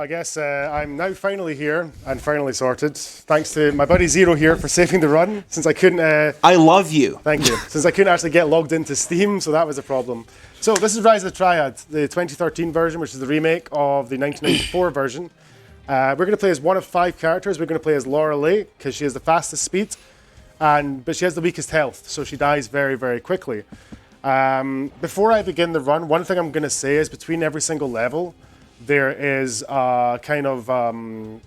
I guess I'm now finally here and finally sorted. Thanks to my buddy Zero here for saving the run, since I couldn't... I love you. Thank you. Since I couldn't actually get logged into Steam, so that was a problem. So this is Rise of the Triad, the 2013 version, which is the remake of the 1994 version. We're going to play as one of 5 characters. We're going to play as Lorelei, because she has the fastest speed, but she has the weakest health, so she dies very, very quickly. Before I begin the run, one thing I'm going to say is between every single level, there is kind of an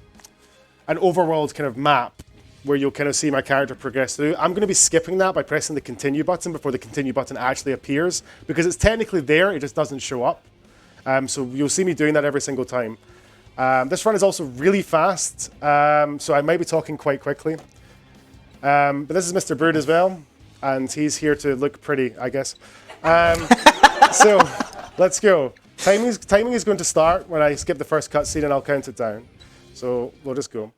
overworld kind of map where you'll kind of see my character progress through. I'm going to be skipping that by pressing the continue button before the continue button actually appears, because it's technically there, it just doesn't show up. So you'll see me doing that every single time. This run is also really fast, so I might be talking quite quickly. But this is Mr. Brood as well, and he's here to look pretty, I guess. So let's go. Timing is going to start when I skip the first cutscene, and I'll count it down. So we'll just go.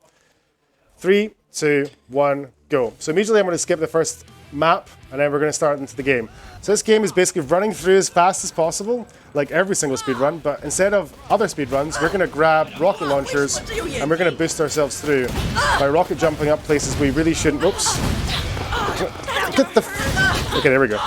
3, 2, 1, go. So immediately I'm going to skip the first map, and then we're going to start into the game. So this game is basically running through as fast as possible, like every single speedrun, but instead of other speedruns, we're going to grab rocket launchers, and we're going to boost ourselves through by rocket jumping up places we really shouldn't. Oops. Okay, there we go.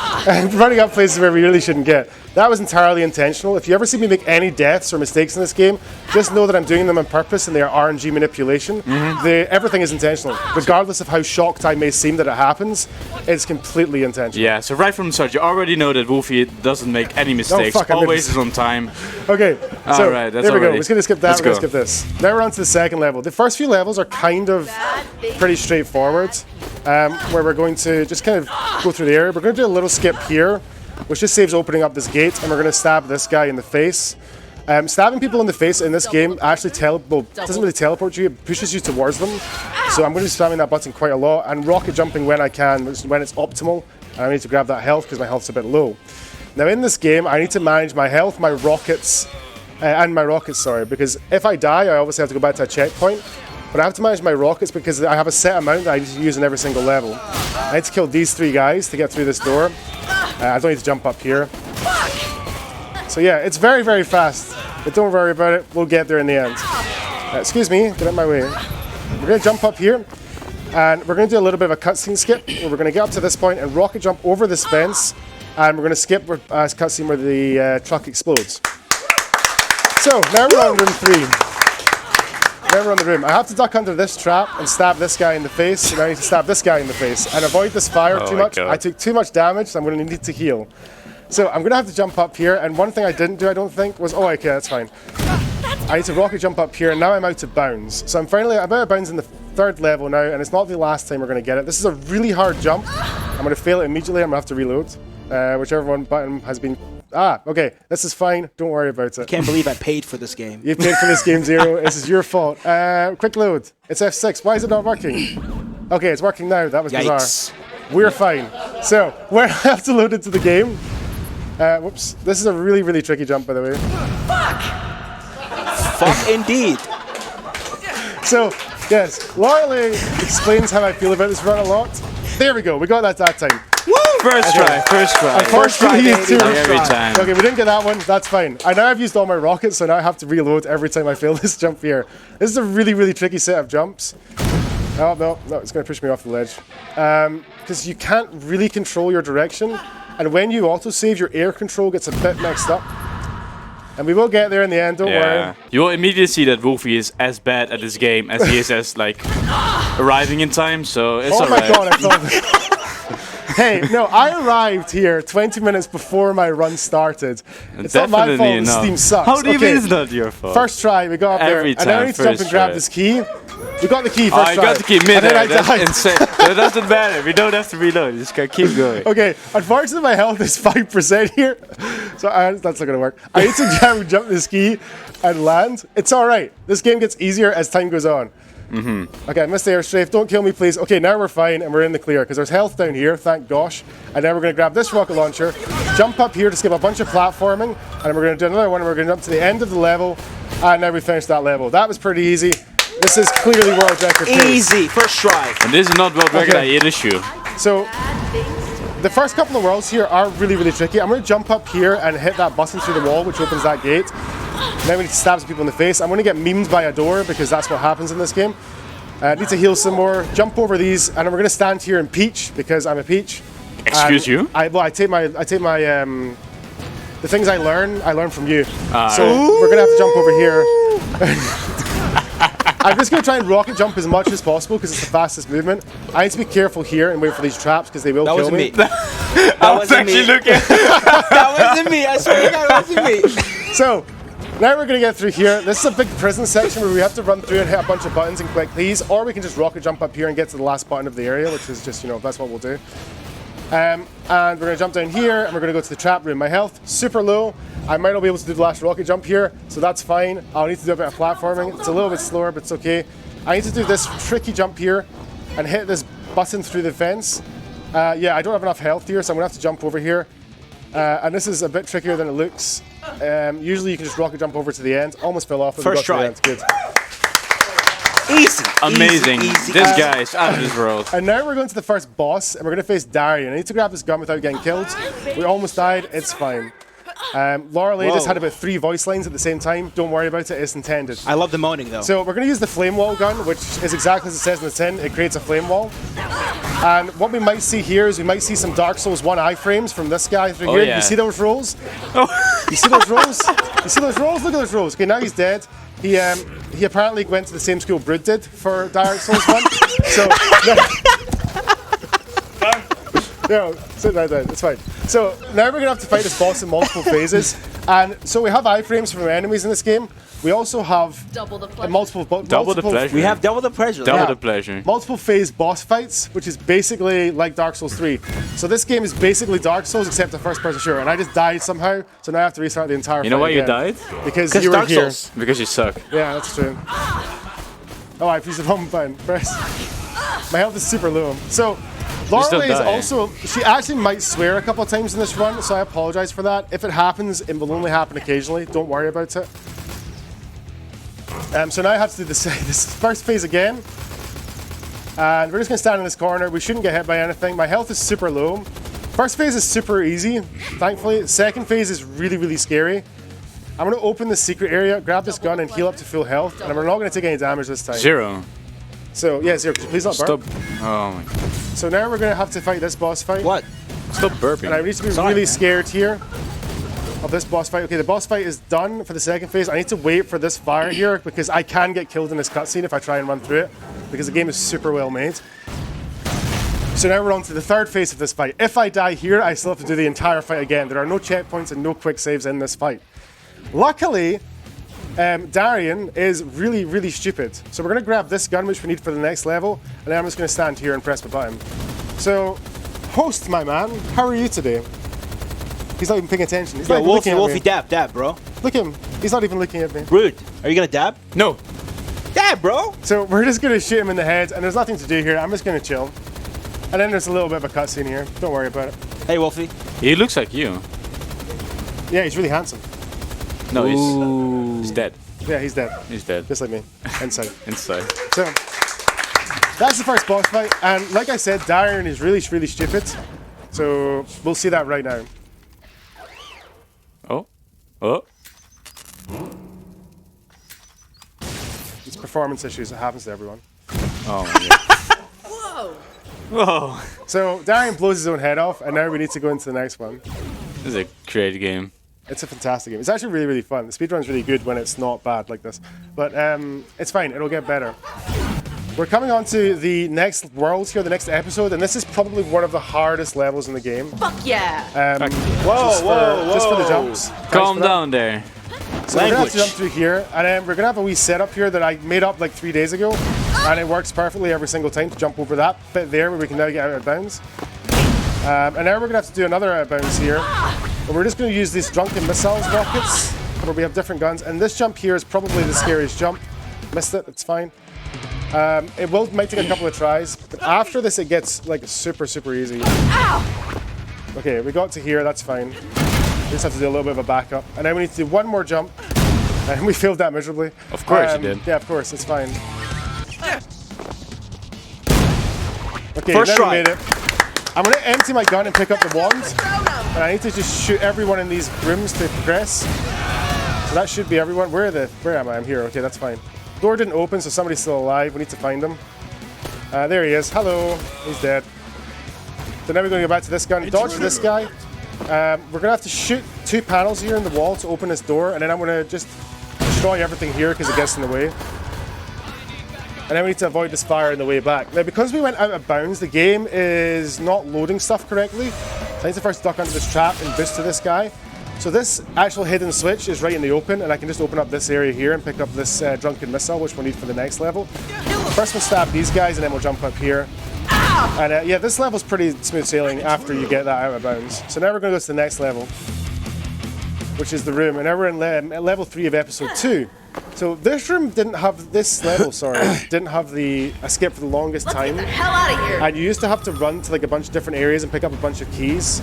Running up places where we really shouldn't get. That was entirely intentional. If you ever see me make any deaths or mistakes in this game, just know that I'm doing them on purpose and they are RNG manipulation. Everything is intentional. Regardless of how shocked I may seem that it happens, it's completely intentional. Yeah, so right from the start, you already know that WolfE doesn't make any mistakes. Always is on time. Okay, so all right, there we go. We're just going to skip that. We're going to skip this. Now we're on to the second level. The first few levels are kind of pretty straightforward, where we're going to just kind of go through the area. We're going to do a little skip here, which just saves opening up this gate, and we're going to stab this guy in the face. Stabbing people in the face in this game actually doesn't really teleport you, it pushes you towards them. So I'm going to be spamming that button quite a lot, and rocket jumping when I can, when it's optimal. And I need to grab that health because my health's a bit low. Now in this game, I need to manage my health, my rockets, because if I die, I obviously have to go back to a checkpoint. But I have to manage my rockets because I have a set amount that I need to use in every single level. I need to kill these 3 guys to get through this door. I don't need to jump up here. So yeah, it's very, very fast. But don't worry about it, we'll get there in the end. Excuse me, get out of my way. We're going to jump up here, and we're going to do a little bit of a cutscene skip, where we're going to get up to this point and rocket jump over this fence, and we're going to skip a cutscene where the truck explodes. So, now we're on room 3. Never on the room. I have to duck under this trap and stab this guy in the face, and I need to stab this guy in the face and avoid this fire too much. God. I took too much damage, so I'm going to need to heal. So I'm going to have to jump up here, and one thing I didn't do, I don't think, was, oh, okay, that's fine. I need to rocket jump up here, and now I'm out of bounds. So I'm out of bounds in the 3rd level now, and it's not the last time we're going to get it. This is a really hard jump. I'm going to fail it immediately. I'm going to have to reload. Whichever one button has been... okay, this is fine. Don't worry about it. I can't believe I paid for this game. You paid for this game, Zero. This is your fault. Quick load. It's F6. Why is it not working? Okay, it's working now. That was bizarre. We're fine. So, we have to load into the game. Whoops. This is a really, really tricky jump, by the way. Fuck indeed. So, yes, Lorelei explains how I feel about this run a lot. There we go. We got that time. Woo! First try. First try, every time. Okay, we didn't get that one. That's fine. I now have used all my rockets, so now I have to reload every time I fail this jump here. This is a really, really tricky set of jumps. Oh, no, it's going to push me off the ledge. Because you can't really control your direction, and when you autosave, your air control gets a bit mixed up. And we will get there in the end, don't worry. You will immediately see that WolfE is as bad at this game as he is as, like, arriving in time, so it's alright. Oh my god, I thought... Hey, no, I arrived here 20 minutes before my run started. It's not my fault the Steam sucks. How do you mean it's not your fault? First try, we got up there, and now I need to jump and grab this key. We got the key first try. I got the key mid-air, that's insane. That doesn't matter, we don't have to reload, you just gotta keep going. Okay, unfortunately my health is 5% here, so that's not gonna work. I need to jump this key and land. It's alright, this game gets easier as time goes on. Okay, I missed the air strafe. Don't kill me, please. Okay, now we're fine and we're in the clear because there's health down here, thank gosh. And then we're going to grab this rocket launcher, jump up here to skip a bunch of platforming, and we're going to do another one. And we're going to jump to the end of the level, and now we finished that level. That was pretty easy. This is clearly world record pace. Easy, first try. And this is not world record issue. So the first couple of worlds here are really, really tricky. I'm going to jump up here and hit that button through the wall, which opens that gate. Now we need to stab some people in the face. I'm going to get memed by a door because that's what happens in this game. Need to heal some more. Jump over these, and then we're going to stand here and peach because I'm a peach. Excuse you? I take my the things I learn from you. So we're going to have to jump over here. I'm just going to try and rocket jump as much as possible because it's the fastest movement. I need to be careful here and wait for these traps because they will kill me. That wasn't me. That wasn't me. I swear to God, that wasn't me. So now we're going to get through here. This is a big prison section where we have to run through and hit a bunch of buttons and click these, or we can just rocket jump up here and get to the last button of the area, which is just, that's what we'll do. And we're going to jump down here and we're going to go to the trap room. My health, super low. I might not be able to do the last rocket jump here, so that's fine. I'll need to do a bit of platforming. It's a little bit slower, but it's okay. I need to do this tricky jump here and hit this button through the fence. Yeah, I don't have enough health here, so I'm going to have to jump over here. And this is a bit trickier than it looks. Usually you can just rocket jump over to the end. Almost fell off. First try. Good. Easy. Amazing. Easy. This guy is out of this world. And now we're going to the first boss, and we're going to face Darian. I need to grab this gun without getting killed. We almost died. It's fine. Laura just had about 3 voice lines at the same time. Don't worry about it. It's intended. I love the moaning, though. So we're going to use the flame wall gun, which is exactly as it says in the tin. It creates a flame wall. And what we might see here is we might see some Dark Souls 1 iframes from this guy through here. Yeah. You see those rolls? You see those rolls? You see those rolls? Look at those rolls. Okay, now he's dead. He apparently went to the same school Brood did for Dark Souls 1. So no, sit down, it's fine. So now we're going to have to fight this boss in multiple phases. And so we have iframes from enemies in this game. We also have double the pleasure. multiple pleasure. We have double the pleasure. Double the pleasure. Multiple phase boss fights, which is basically like Dark Souls 3. So this game is basically Dark Souls except a first-person shooter. And I just died somehow, so now I have to restart the entire fight. You know why you again. died? Because you were Dark here. Souls. Because you suck. Yeah, that's true. Oh, I pressed the wrong button. Press. My health is super low. So Laura is also, she actually might swear a couple of times in this run, so I apologize for that. If it happens, it will only happen occasionally. Don't worry about it. So now I have to do this first phase again. And we're just going to stand in this corner. We shouldn't get hit by anything. My health is super low. First phase is super easy, thankfully. Second phase is really, really scary. I'm going to open the secret area, grab this gun, and heal up to full health. And we're not going to take any damage this time. 0. So, yeah, 0. Please not burp. Stop. Oh my God. So now we're going to have to fight this boss fight. What? Stop burping. And I need to be really scared here of this boss fight. Okay, the boss fight is done for the second phase. I need to wait for this fire here because I can get killed in this cutscene if I try and run through it because the game is super well made. So now we're on to the third phase of this fight. If I die here, I still have to do the entire fight again. There are no checkpoints and no quick saves in this fight. Luckily, Darian is really, really stupid. So we're going to grab this gun, which we need for the next level, and then I'm just going to stand here and press the button. So, host, my man, how are you today? He's not even paying attention. He's not even looking at me. Wolfie, dab, bro. Look at him. He's not even looking at me. Rude. Are you going to dab? No. Dab, bro. So we're just going to shoot him in the head, and there's nothing to do here. I'm just going to chill. And then there's a little bit of a cutscene here. Don't worry about it. Hey, Wolfie. He looks like you. Yeah, he's really handsome. No, he's dead. Yeah, he's dead. He's dead. Just like me. Inside. Inside. So, that's the first boss fight. And like I said, Darian is really, really stupid. So, we'll see that right now. Oh. Oh. It's performance issues. It happens to everyone. Oh my God. Whoa! Whoa. So, Darian blows his own head off, and now we need to go into the next one. This is a great game. It's a fantastic game. It's actually really, really fun. The speedrun's really good when it's not bad like this. But it's fine. It'll get better. We're coming on to the next world here, the next episode, and this is probably one of the hardest levels in the game. Fuck yeah! Just for the jumps. Calm down there. So we're going to have to jump through here, and then we're going to have a wee setup here that I made up like 3 days ago, and it works perfectly every single time to jump over that bit there where we can now get out of bounds. And now we're going to have to do another out of bounds here. But we're just going to use these drunken missiles rockets, where we have different guns. And this jump here is probably the scariest jump. Missed it, it's fine. It might take a couple of tries, but after this it gets like super, super easy. Okay, we got to here, that's fine. We just have to do a little bit of a backup. And then we need to do one more jump. And we failed that miserably. Of course you did. Yeah, of course, it's fine. Okay, First now try. we made it. I'm going to empty my gun and pick up the wand. And I need to just shoot everyone in these rooms to progress. So that should be everyone. Where am I? I'm here. Okay, that's fine. Door didn't open, so somebody's still alive. We need to find him. There he is. Hello. He's dead. So now we're going to go back to this gun. Dodge this guy. We're going to have to shoot 2 panels here in the wall to open this door, and then I'm going to just destroy everything here because it gets in the way. And then we need to avoid this fire on the way back. Now, because we went out of bounds, the game is not loading stuff correctly. So I need to first duck under this trap and boost to this guy. So this actual hidden switch is right in the open, and I can just open up this area here and pick up this drunken missile, which we'll need for the next level. First we'll stab these guys, and then we'll jump up here. And yeah, this level's pretty smooth sailing after you get that out of bounds. So now we're going to go to the next level, which is the room. And now we're in level 3 of episode 2. So this room didn't have, this level, sorry, didn't have the escape for the longest time. Get the hell out of here! And you used to have to run to like a bunch of different areas and pick up a bunch of keys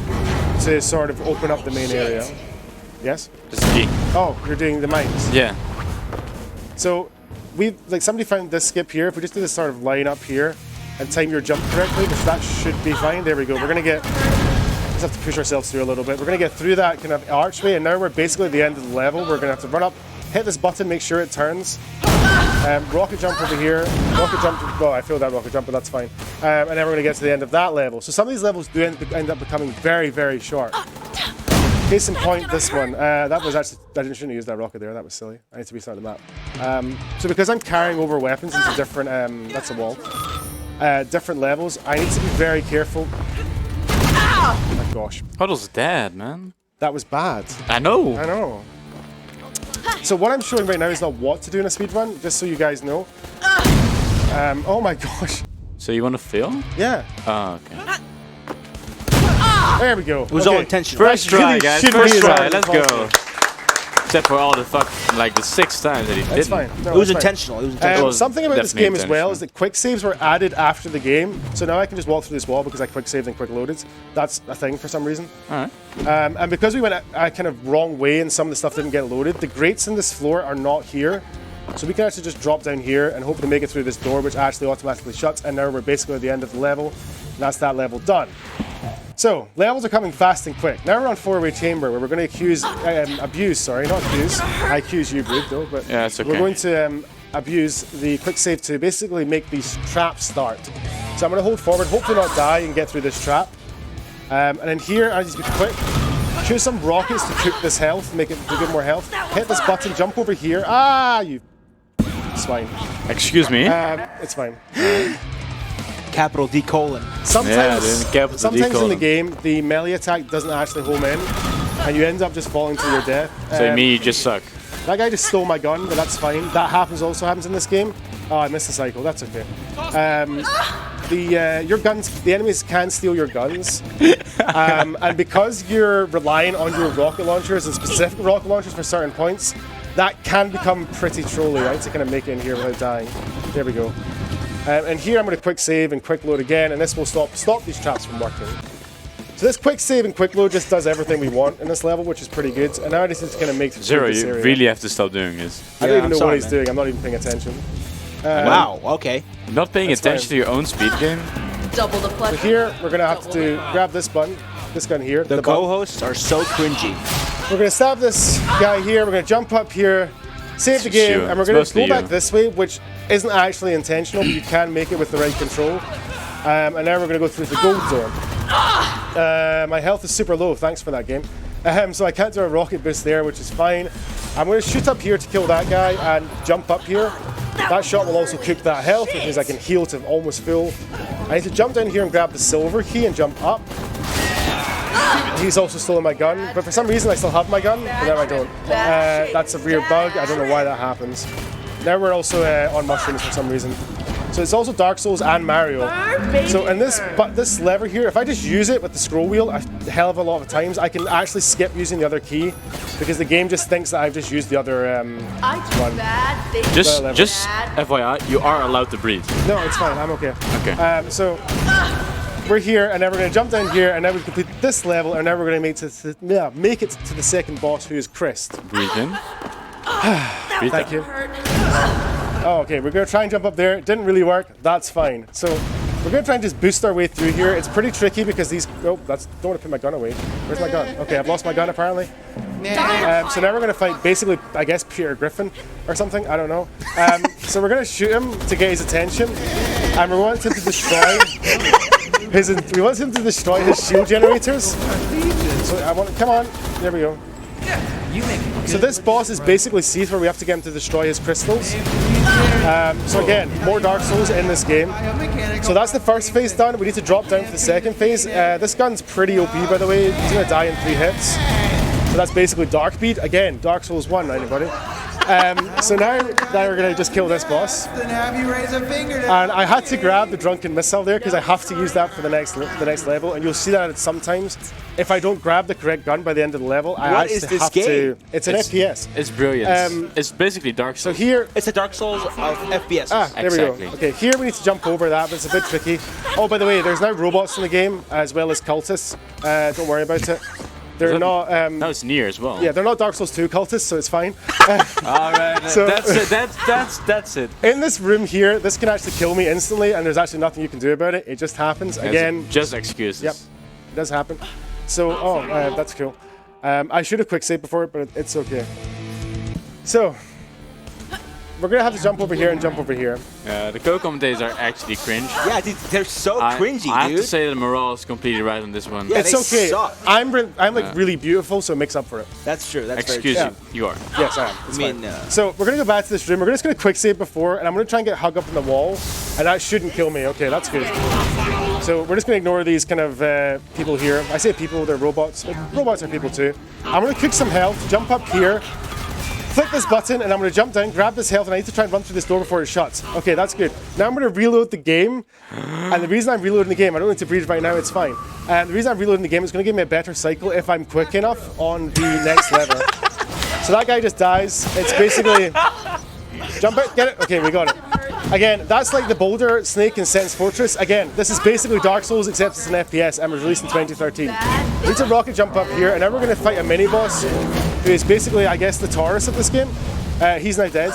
to sort of open up the main area. Yes? This is key. Oh, you're doing the mines. Yeah. So somebody found this skip here. If we just do this sort of line up here and time your jump correctly, which that should be fine. There we go. We're gonna just have to push ourselves through a little bit. We're gonna get through that kind of archway, and now we're basically at the end of the level. We're gonna have to run up, hit this button, make sure it turns. Rocket jump over here. Rocket jump. Well, I failed that rocket jump, but that's fine. And then we're gonna get to the end of that level. So some of these levels do end up becoming very, very short. Case in point, this one. That was actually, I shouldn't have used that rocket there. That was silly. I need to restart the map. So because I'm carrying over weapons into different, that's a wall. Different levels, I need to be very careful. Oh my gosh. Puddle's dead, man. That was bad. I know. I know. So what I'm showing right now is not what to do in a speedrun, just so you guys know. Oh my gosh. So you want to fail? Yeah. Oh, okay. There we go. It was all intentional. First try, guys. Should First be try. as Let's hard as go. Except for all the like the 6 times that he That's didn't. fine. No, It was that's fine. intentional. It was intentional. Something about this Definitely game as well intentional. is that quick saves were added after the game. So now I can just walk through this wall because I quick saved and quick loaded. That's a thing for some reason. Alright. And because we went a kind of wrong way and some of the stuff didn't get loaded, the grates in this floor are not here. So we can actually just drop down here and hopefully make it through this door, which actually automatically shuts. And now we're basically at the end of the level. And that's that level done. So, levels are coming fast and quick. Now we're on 4-way chamber where we're going to abuse, I accuse you, Brute, though, but yeah, it's okay. we're going to abuse the quick save to basically make these traps start. So I'm going to hold forward, hopefully not die and get through this trap. And then here, I just be quick. Choose some rockets to cook this health, make it to give more health. Hit this button, jump over here. Ah, you swine. Excuse me. It's fine. Capital D colon. Sometimes, capital sometimes D in the game, the melee attack doesn't actually home in, and you end up just falling to your death. So you mean you just suck. That guy just stole my gun, but that's fine. That also happens in this game. Oh, I missed the cycle. That's okay. Your guns, the enemies can steal your guns, and because you're relying on your rocket launchers and specific rocket launchers for certain points, that can become pretty trolly, right? To kind of make it in here without dying. There we go. And here I'm going to quick save and quick load again, and this will stop these traps from working. So this quick save and quick load just does everything we want in this level, which is pretty good. And now I just need to kind of make Zero, this you area. really have to stop doing this. I don't even I'm know sorry, what he's man. doing. I'm not even paying attention. Wow, okay. Not paying That's attention fine. to your own speed game. Double the pleasure. So here we're going to have to grab this gun here. The button. co-hosts are so cringy. We're going to stab this guy here. We're going to jump up here, save the game, Sure, and we're it's going to mostly go back you. this way, which isn't actually intentional, but you can make it with the right control. And now we're going to go through the gold zone. My health is super low. Thanks for that game. So I can't do a rocket boost there, which is fine. I'm going to shoot up here to kill that guy and jump up here. That shot will also cook that health, which means I can heal to almost full. I need to jump down here and grab the silver key and jump up. He's also stolen my gun, but for some reason I still have my gun, but now I don't. That's a weird bug. I don't know why that happens. Now we're also on mushrooms for some reason. So it's also Dark Souls and Mario. So in this lever here, if I just use it with the scroll wheel a hell of a lot of times, I can actually skip using the other key because the game just thinks that I've just used the other one. Just FYI, you are allowed to breathe. No, it's fine. I'm okay. Okay. So we're here, and then we're going to jump down here, and then we complete this level, and now we're going to make it to the second boss, who is Christ. Breathe in. Breathe Thank out. you. Oh, okay, we're going to try and jump up there. It didn't really work. That's fine. So We're going to try and just boost our way through here. It's pretty tricky because these... Oh, don't want to put my gun away. Where's my gun? Okay, I've lost my gun apparently. So now we're going to fight basically, I guess, Peter Griffin or something. I don't know. So we're going to shoot him to get his attention. And we want him to destroy his shield generators. So come on. There we go. So this boss is basically Seath, where we have to get him to destroy his crystals. So again, more Dark Souls in this game. So that's the first phase done. We need to drop down for the second phase. This gun's pretty OP, by the way. He's going to die in 3 hits. So that's basically Dark Beat. Again, Dark Souls 1, anybody. So now we're going to just kill this boss. And I had to grab the Drunken Missile there because I have to use that for the next level. And you'll see that sometimes, if I don't grab the correct gun by the end of the level, I actually have to... It's an FPS. It's brilliant. It's basically Dark Souls. So here... It's a Dark Souls of FPS. There we go. Okay, here we need to jump over that, but it's a bit tricky. Oh, by the way, there's now robots in the game, as well as cultists. Don't worry about it. They're not... no, it's near as well. Yeah, they're not Dark Souls 2 cultists, so it's fine. Alright, so that's it. That's it. In this room here, this can actually kill me instantly, and there's actually nothing you can do about it. It just happens. Again... Just excuses. Yep, it does happen. So, that's cool. I should have quick saved before it, but it's okay. So... We're going to have to jump over here and jump over here. The co-commentators are actually cringe. Yeah, they're so cringy, dude. I have to say that morale is completely right on this one. Yeah, it's okay. Suck. I'm like really beautiful, so it makes up for it. That's true. That's Excuse very you. true. You are. Yes, I am. It's fine. So we're going to go back to this room. We're just going to quick save before, and I'm going to try and get Hug up on the wall, and that shouldn't kill me. Okay, that's good. So we're just going to ignore these kind of people here. I say people, they're robots. Robots are people too. I'm going to cook some health, jump up here, click this button, and I'm going to jump down, grab this health, and I need to try and run through this door before it shuts. Okay, that's good. Now I'm going to reload the game, and the reason I'm reloading the game, I don't need to breathe right now, it's fine. The reason I'm reloading the game is going to give me a better cycle if I'm quick enough on the next level. So that guy just dies. It's basically... Jump it, get it? Okay, we got it. Again, that's like the Boulder, Snake, and Sense Fortress. Again, this is basically Dark Souls, except it's an FPS, and was released in 2013. We need to rocket jump up here, and now we're going to fight a mini-boss, who is basically, I guess, the Taurus of this game. He's now dead.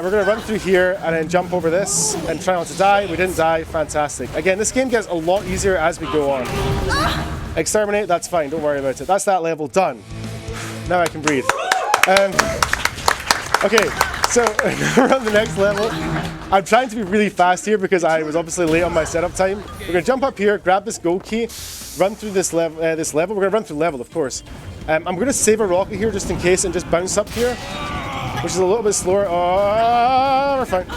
We're going to run through here, and then jump over this, and try not to die. We didn't die, fantastic. Again, this game gets a lot easier as we go on. Exterminate, that's fine, don't worry about it. That's that level done. Now I can breathe. Okay. So, we're on the next level. I'm trying to be really fast here because I was obviously late on my setup time. We're going to jump up here, grab this gold key, run through this level. We're going to run through level, of course. I'm going to save a rocket here just in case and just bounce up here, which is a little bit slower. Oh, we're fine.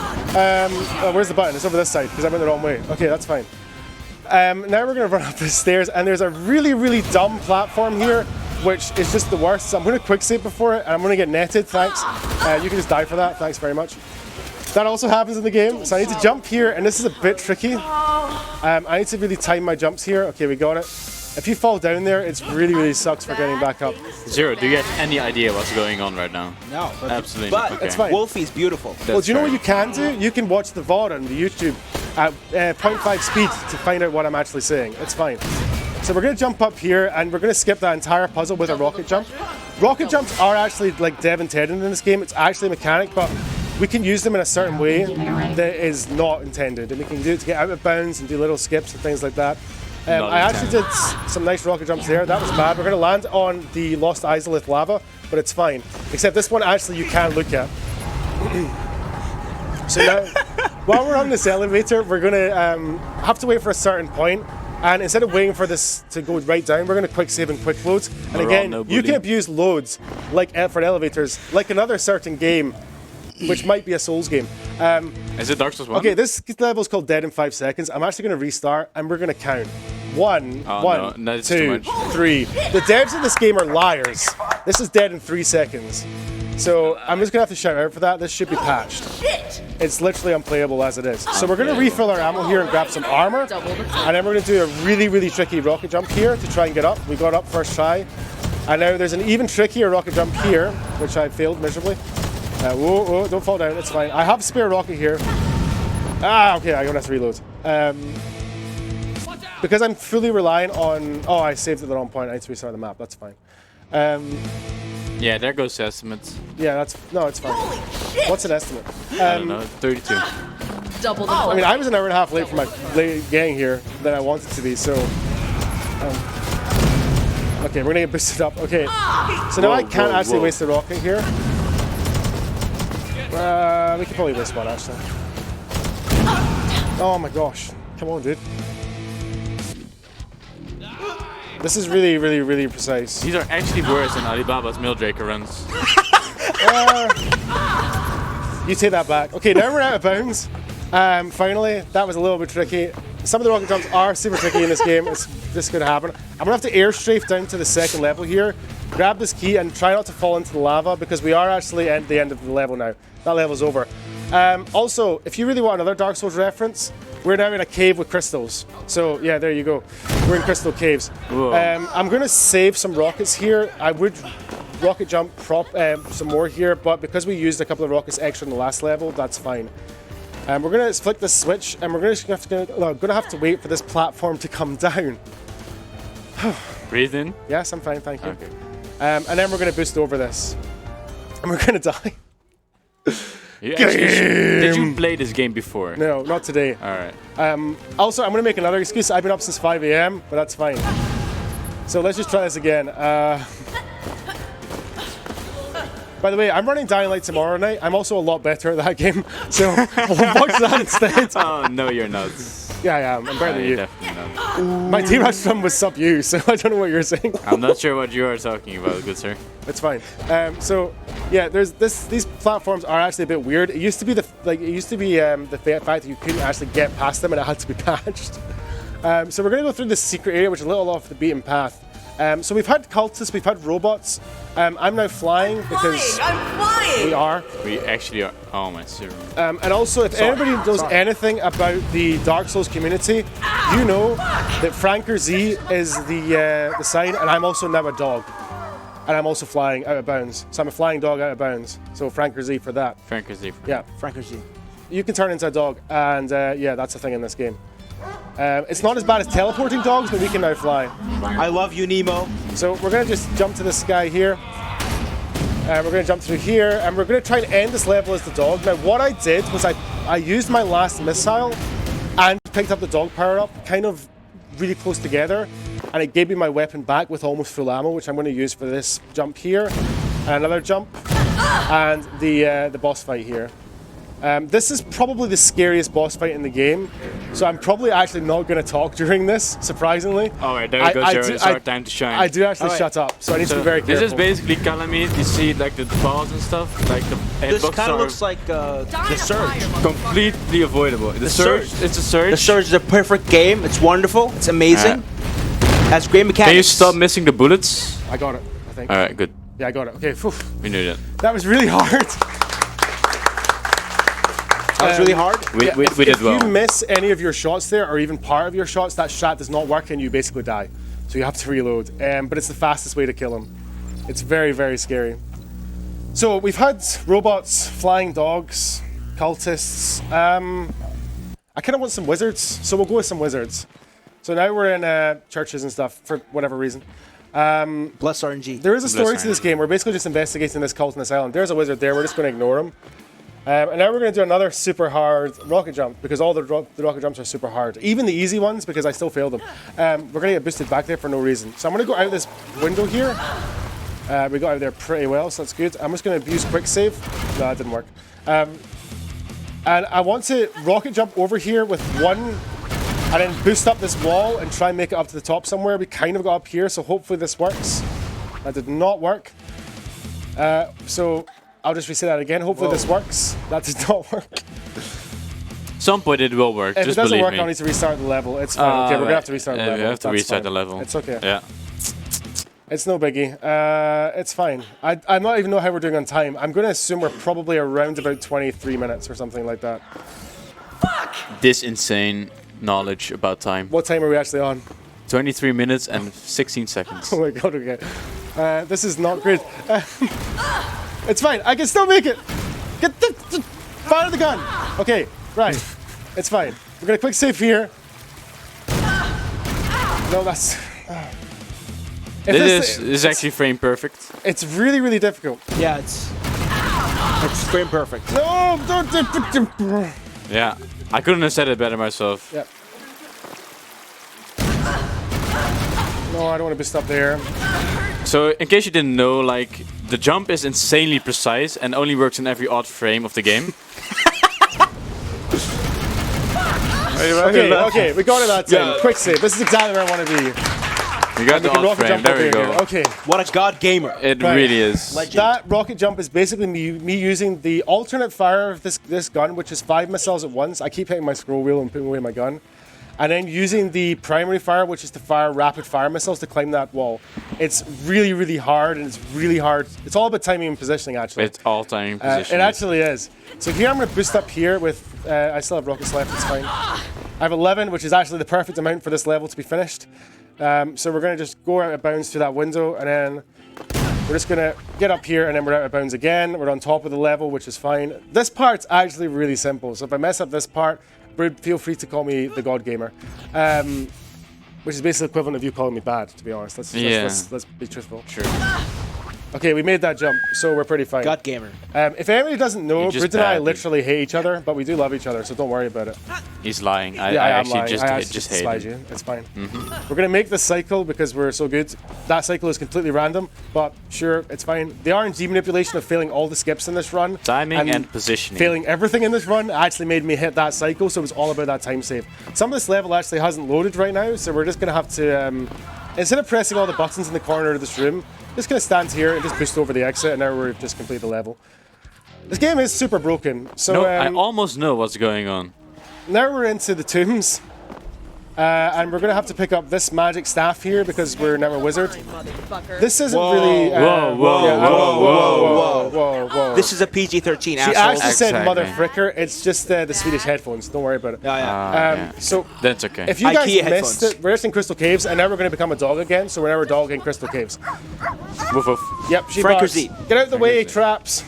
Where's the button? It's over this side because I went the wrong way. Okay, that's fine. Now we're going to run up the stairs, and there's a really, really dumb platform here, which is just the worst. So I'm going to quick save before it, and I'm going to get netted, thanks. You can just die for that, thanks very much. That also happens in the game, so I need to jump here, and this is a bit tricky. I need to really time my jumps here. Okay, we got it. If you fall down there, it really, really sucks for getting back up. Zero, do you have any idea what's going on right now? No. Absolutely But not. Okay. it's fine. WolfE is beautiful. Well, do you know what you can do? You can watch the VOD on the YouTube at 0.5 speed to find out what I'm actually saying. It's fine. So we're going to jump up here, and we're going to skip that entire puzzle with a rocket jump. Rocket jumps are actually like Dev intended in this game. It's actually a mechanic, but we can use them in a certain way that is not intended. And we can do it to get out of bounds and do little skips and things like that. I actually did some nice rocket jumps there. That was bad. We're going to land on the Lost Izalith lava, but it's fine. Except this one actually you can look at. So now, while we're on this elevator, we're going to have to wait for a certain point. And instead of waiting for this to go right down, we're going to quick save and quick loads. And again, you can abuse loads like for elevators, like another certain game, which might be a Souls game. Is it Dark Souls 1? Okay, this level is called Dead in 5 seconds. I'm actually going to restart, and we're going to count. One, no, two, 3. The devs in this game are liars. This is dead in 3 seconds. So I'm just going to have to shout out for that. This should be patched. It's literally unplayable as it is. So we're going to refill our ammo here and grab some armor. And then we're going to do a really, really tricky rocket jump here to try and get up. We got up first try. And now there's an even trickier rocket jump here, which I failed miserably. Whoa, don't fall down. It's fine. I have a spare rocket here. Okay, I'm going to have to reload. Because I'm fully relying on... Oh, I saved at the wrong point. I need to restart the map. That's fine. Yeah, Yeah, there goes estimates. Yeah, that's no, it's fine. Holy shit! What's an estimate? I don't know, 32. Double the I clutch. mean, I was an hour and a half late for my late gang here than I wanted to be, so. Okay, we're gonna get boosted up. Okay, so now I can't actually waste the rocket here. We could probably waste one actually. Oh my gosh! Come on, dude. This is really, really, really precise. These are actually worse than Alibaba's Mildraker runs. You take that back. Okay, now we're out of bounds. Finally, that was a little bit tricky. Some of the rocket jumps are super tricky in this game. It's just going to happen. I'm going to have to air strafe down to the second level here, grab this key, and try not to fall into the lava because we are actually at the end of the level now. That level's over. Also, if you really want another Dark Souls reference, we're now in a cave with crystals. So yeah, there you go. We're in crystal caves. I'm going to save some rockets here. I would rocket jump some more here, but because we used a couple of rockets extra in the last level, that's fine. We're going to flick the switch, and we're going to have to wait for this platform to come down. Breathe in. Yes, I'm fine, thank you. Okay. And then we're going to boost over this. And we're going to die. Did you play this game before? No, not today. Alright. Also, I'm going to make another excuse. I've been up since 5 a.m., but that's fine. So let's just try this again. By the way, I'm running Dying Light tomorrow night. I'm also a lot better at that game, so we'll watch that instead. Oh, no, you're not. Yeah, I am. I'm better than you. Definitely not. My team rush run was sub you, so I don't know what you're saying. I'm not sure what you are talking about, good sir. It's fine. So yeah, there's these platforms are actually a bit weird. It used to be the fact that you couldn't actually get past them and it had to be patched. So we're gonna go through this secret area, which is a little off the beaten path. So we've had cultists, we've had robots. I'm now flying because I'm flying! we are. We actually are. Oh my serum. And also, if anybody knows anything about the Dark Souls community, you know that Franker Z is the sign, and I'm also now a dog. And I'm also flying out of bounds. So I'm a flying dog out of bounds. So Franker Z for that. Franker Z. Yeah. Franker Z. You can turn into a dog, and yeah, that's the thing in this game. It's not as bad as teleporting dogs, but we can now fly. I love you, Nemo. So we're going to just jump to this guy here. We're going to jump through here, and we're going to try and end this level as the dog. Now, what I did was I used my last missile and picked up the dog power-up, kind of really close together, and it gave me my weapon back with almost full ammo, which I'm going to use for this jump here, and another jump, and the boss fight here. This is probably the scariest boss fight in the game, so I'm probably actually not going to talk during this, surprisingly. Alright, there goes your time to shine. I do actually shut up, so I need to be very careful. This is basically Calamite. You see like the balls and stuff, like the This hitbox kind of are looks like the Surge. completely avoidable. The Surge, it's a Surge. The Surge is a perfect game. It's wonderful. It's amazing. Has great mechanics. Can you stop missing the bullets? I got it, I think. Alright, good. Yeah, I got it. Okay, phew. We knew that. That was really hard. That was really hard. We did well. If you miss any of your shots there, or even part of your shots, that shot does not work and you basically die. So you have to reload. But it's the fastest way to kill him. It's very, very scary. So we've had robots, flying dogs, cultists. I kind of want some wizards, so we'll go with some wizards. So now we're in churches and stuff for whatever reason. Bless RNG. There is a story to this game. We're basically just investigating this cult on this island. There's a wizard there. We're just going to ignore him. And now we're going to do another super hard rocket jump because all the rocket jumps are super hard. Even the easy ones because I still failed them. We're going to get boosted back there for no reason. So I'm going to go out this window here. We got out there pretty well, so that's good. I'm just going to abuse quick save. No, that didn't work. And I want to rocket jump over here with one and then boost up this wall and try and make it up to the top somewhere. We kind of got up here, so hopefully this works. That did not work. So I'll just reset that again. Hopefully this works. That did not work. Some point it will work. If just it doesn't believe work, me. I'll need to restart the level. It's fine. Okay, we're gonna have to restart the level. We have to That's restart fine. the level. It's okay. Yeah. It's no biggie. It's fine. I not even know how we're doing on time. I'm going to assume we're probably around about 23 minutes or something like that. This insane knowledge about time. What time are we actually on? 23 minutes and 16 seconds. Oh my god, okay. This is not great. It's fine. I can still make it. Fire the gun. Okay, right. It's fine. We're going to quick save here. No, that's... This is actually frame perfect. It's really, really difficult. Yeah, it's frame perfect. No, don't. Yeah, I couldn't have said it better myself. Yep. No, I don't want to be stuck there. So, in case you didn't know, like, the jump is insanely precise and only works in every odd frame of the game. Okay, we got it that time. Yeah. Quick save. This is exactly where I want to be. You got the odd rocket frame, jump there up we go. here. Okay. What a god gamer. It Right. really is. Legend. That rocket jump is basically me using the alternate fire of this gun, which is 5 missiles at once. I keep hitting my scroll wheel and putting away my gun. And then using the primary fire, which is to fire rapid fire missiles to climb that wall. It's really, really hard, and it's really hard. It's all about timing and positioning, actually. It's all timing position. It actually is. So here I'm going to boost up here with... I still have rockets left, it's fine. I have 11, which is actually the perfect amount for this level to be finished. So we're going to just go out of bounds through that window, and then we're just going to get up here, and then we're out of bounds again. We're on top of the level, which is fine. This part's actually really simple. So if I mess up this part, feel free to call me the God Gamer. Which is basically equivalent of you calling me bad, to be honest. Let's be truthful. Sure. Okay, we made that jump, so we're pretty fine. God gamer. If anybody doesn't know, just Brit and I bad, literally hate each other, but we do love each other, so don't worry about it. He's lying. I am actually lying. just I actually just hate despise him. you. It's fine. We're gonna make this cycle because we're so good. That cycle is completely random, but sure, it's fine. The RNG manipulation of failing all the skips in this run, Timing and positioning. failing everything in this run actually made me hit that cycle, so it was all about that time save. Some of this level actually hasn't loaded right now, so we're just gonna have to, instead of pressing all the buttons in the corner of this room, just gonna stand here and just boost over the exit, and now we've just completed the level. This game is super broken, so No, I almost know what's going on. now we're into the tombs, and we're gonna have to pick up this magic staff here because we're now a wizard. Motherfucker. This isn't really. Whoa. This is a PG-13, She assholes. actually said Exactly. mother fricker. It's just the Swedish headphones. Don't worry about it. Yeah. So That's okay. if you guys IKEA missed headphones. it, we're just in Crystal Caves, and now we're going to become a dog again. So we're now a dog in Crystal Caves. Woof woof. Yep, she Frank or barks. Z? Get out of the way, traps.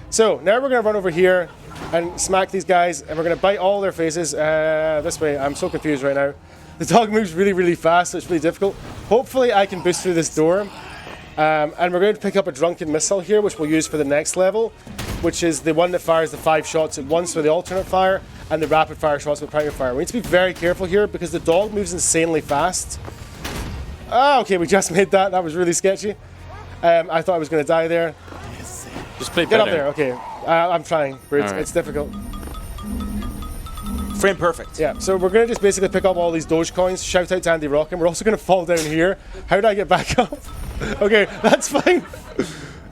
So now we're going to run over here and smack these guys, and we're going to bite all their faces. This way. I'm so confused right now. The dog moves really, really fast, so it's really difficult. Hopefully I can boost through this door. And we're going to pick up a drunken missile here, which we'll use for the next level, which is the one that fires the 5 shots at once with the alternate fire, and the rapid fire shots with primary fire. We need to be very careful here because the dog moves insanely fast. Oh, okay, we just made that. That was really sketchy. I thought I was going to die there. Just play Get better. up there, okay. I'm trying, but All right. it's difficult. Frame perfect. Yeah, so we're going to just basically pick up all these Doge coins, shout out to Andy Rock, and we're also going to fall down here. How do I get back up? Okay, that's fine.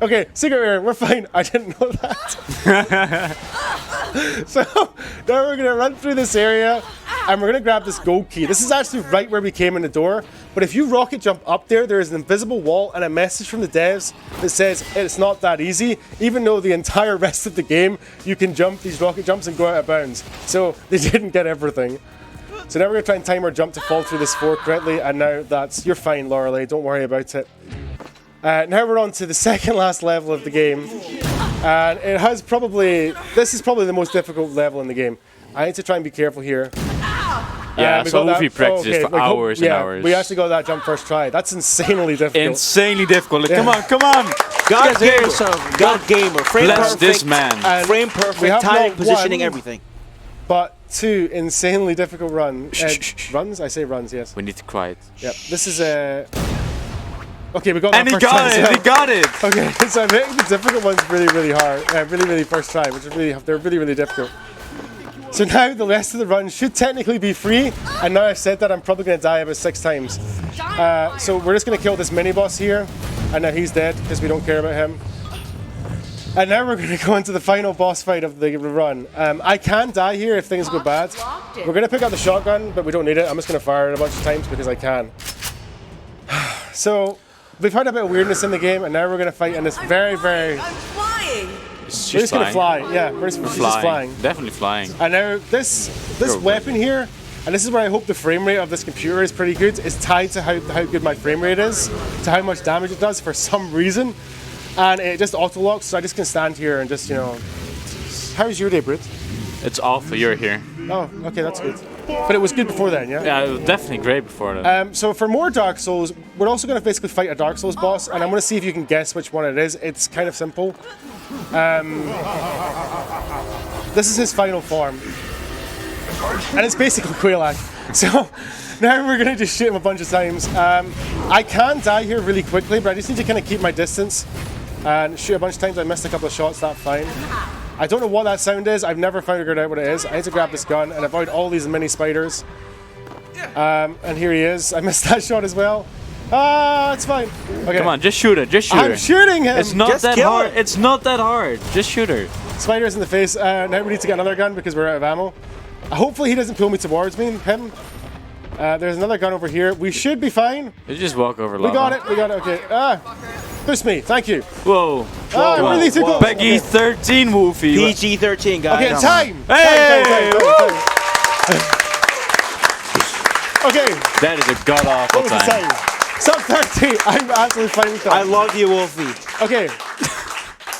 Okay, secret area, we're fine. I didn't know that. So now we're going to run through this area, and we're going to grab this gold key. This is actually right where we came in the door, but if you rocket jump up there, there is an invisible wall and a message from the devs that says it's not that easy, even though the entire rest of the game, you can jump these rocket jumps and go out of bounds. So they didn't get everything. So now we're going to try and time our jump to fall through this floor correctly, and now you're fine, Lorelei, don't worry about it. Now we're on to the second last level of the game, and this is probably the most difficult level in the game. I need to try and be careful here. Yeah, we so got that- we practiced for like, hours and hours. We actually got that jump first try. That's insanely difficult. Insanely difficult. Come on, come on. God Hear gamer. yourself. God gamer. Frame Bless perfect. this man. And Frame we perfect. have Timing, not positioning, won, everything. But 2 insanely difficult runs. I say runs, yes. We need to quiet. Yep. This is a. Okay, we got that And he first got try. it. He got it. Okay, so I'm making the difficult ones really, really hard. Really first try, which is they're really difficult. So now the rest of the run should technically be free, and now I've said that, I'm probably going to die about 6 times. So we're just going to kill this mini boss here, and now he's dead because we don't care about him. And now we're going to go into the final boss fight of the run. I can die here if things go bad. We're going to pick up the shotgun, but we don't need it. I'm just going to fire it a bunch of times because I can. So we've had a bit of weirdness in the game, and now we're going to fight in this very... I'm flying. She's We're just going to flying. fly. Yeah, she's just flying. Definitely flying. And now this weapon here, and this is where I hope the frame rate of this computer is pretty good, is tied to how good my frame rate is, to how much damage it does for some reason. And it just auto locks, so I just can stand here and just, how's your day, Brit? It's awful. You're here. Oh, okay, that's good. But it was good before then, yeah? Yeah, it was definitely great before that. So for more Dark Souls, we're also going to basically fight a Dark Souls boss, and I'm going to see if you can guess which one it is. It's kind of simple. This is his final form. And it's basically Quelaag. So now we're going to just shoot him a bunch of times. I can die here really quickly, but I just need to kind of keep my distance and shoot a bunch of times. I missed a couple of shots, that's fine. I don't know what that sound is. I've never figured out what it is. I need to grab this gun and avoid all these mini spiders. And here he is. I missed that shot as well. Ah, it's fine. Okay. Come on, just shoot her. Just shoot her. I'm shooting him. It's not Just that kill hard. her. It's not that hard. Just shoot her. Spiders in the face. Now we need to get another gun because we're out of ammo. Hopefully he doesn't pull me towards me. Him. There's another gun over here. We should be fine. You just walk over. We got it. We got it. Okay. Boost me. Thank you. Whoa. I'm really too close. Peggy 13, Wolfie. PG-13, guys. Okay, time. Hey! Time. Okay. That is a god awful What was the time. time? Sub 30. I'm absolutely fine with that. I love you, Wolfie. Okay.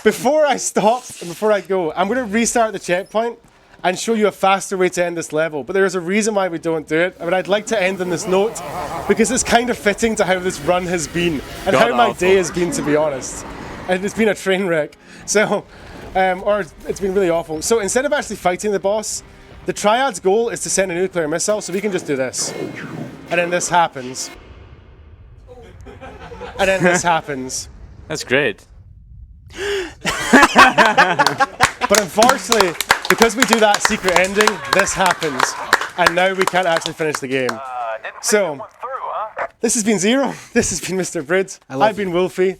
Before I stop and before I go, I'm going to restart the checkpoint and show you a faster way to end this level. But there is a reason why we don't do it. I mean, I'd like to end on this note because it's kind of fitting to how this run has been and how my day has been, to be honest. And it's been a train wreck. So, or it's been really awful. So instead of actually fighting the boss, the Triad's goal is to send a nuclear missile, so we can just do this. And then this happens. And then this happens. That's great. But unfortunately, because we do that secret ending, this happens. And now we can't actually finish the game. So, this has been Zero. This has been Mr. Brid. I've been Wolfie.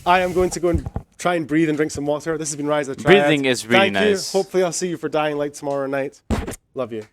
I am going to go and try and breathe and drink some water. This has been Rise of the Triad. Breathing is really Thank you. nice. Hopefully I'll see you for Dying Light tomorrow night. Love you.